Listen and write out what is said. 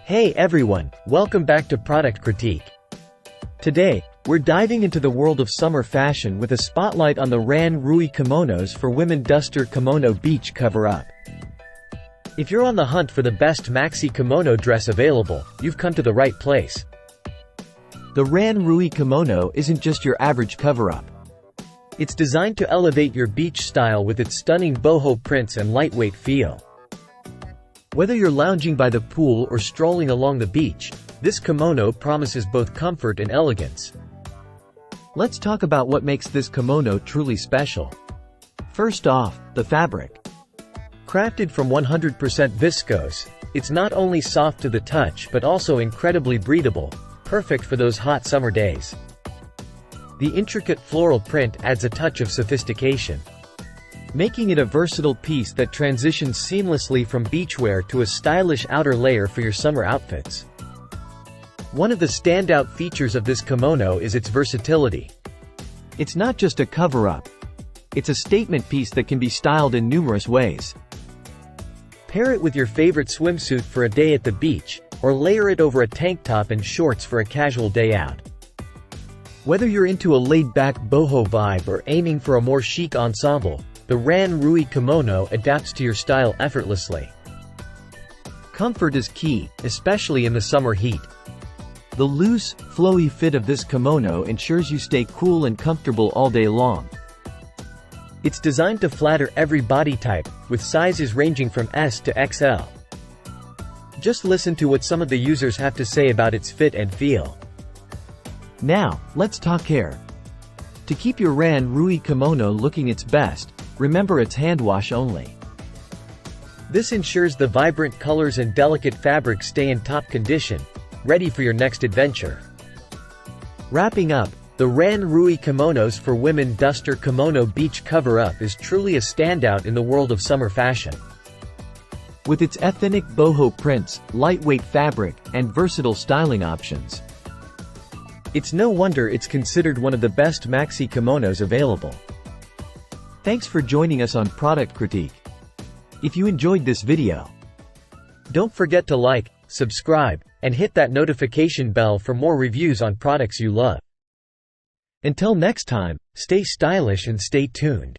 Hey everyone, welcome back to Product Critique. Today, we're diving into the world of summer fashion with a spotlight on the RanRui Kimonos for Women Duster Kimono Beach Cover-Up. If you're on the hunt for the best maxi kimono dress available, you've come to the right place. The RanRui Kimono isn't just your average cover-up. It's designed to elevate your beach style with its stunning boho prints and lightweight feel. Whether you're lounging by the pool or strolling along the beach, this kimono promises both comfort and elegance. Let's talk about what makes this kimono truly special. First off, the fabric. Crafted from 100% viscose, it's not only soft to the touch but also incredibly breathable, perfect for those hot summer days. The intricate floral print adds a touch of sophistication, making it a versatile piece that transitions seamlessly from beachwear to a stylish outer layer for your summer outfits. One of the standout features of this kimono is its versatility. It's not just a cover-up. It's a statement piece that can be styled in numerous ways. Pair it with your favorite swimsuit for a day at the beach, or layer it over a tank top and shorts for a casual day out. Whether you're into a laid-back boho vibe or aiming for a more chic ensemble, the RanRui Kimono adapts to your style effortlessly. Comfort is key, especially in the summer heat. The loose, flowy fit of this kimono ensures you stay cool and comfortable all day long. It's designed to flatter every body type, with sizes ranging from S to XL. Just listen to what some of the users have to say about its fit and feel. Now, let's talk hair. To keep your RanRui Kimono looking its best, remember it's hand wash only. This ensures the vibrant colors and delicate fabric stay in top condition, ready for your next adventure. Wrapping up, the RanRui Kimonos for Women Duster Kimono Beach Cover-Up is truly a standout in the world of summer fashion. With its ethnic boho prints, lightweight fabric, and versatile styling options, it's no wonder it's considered one of the best maxi kimonos available. Thanks for joining us on Product Critique. If you enjoyed this video, don't forget to like, subscribe, and hit that notification bell for more reviews on products you love. Until next time, stay stylish and stay tuned.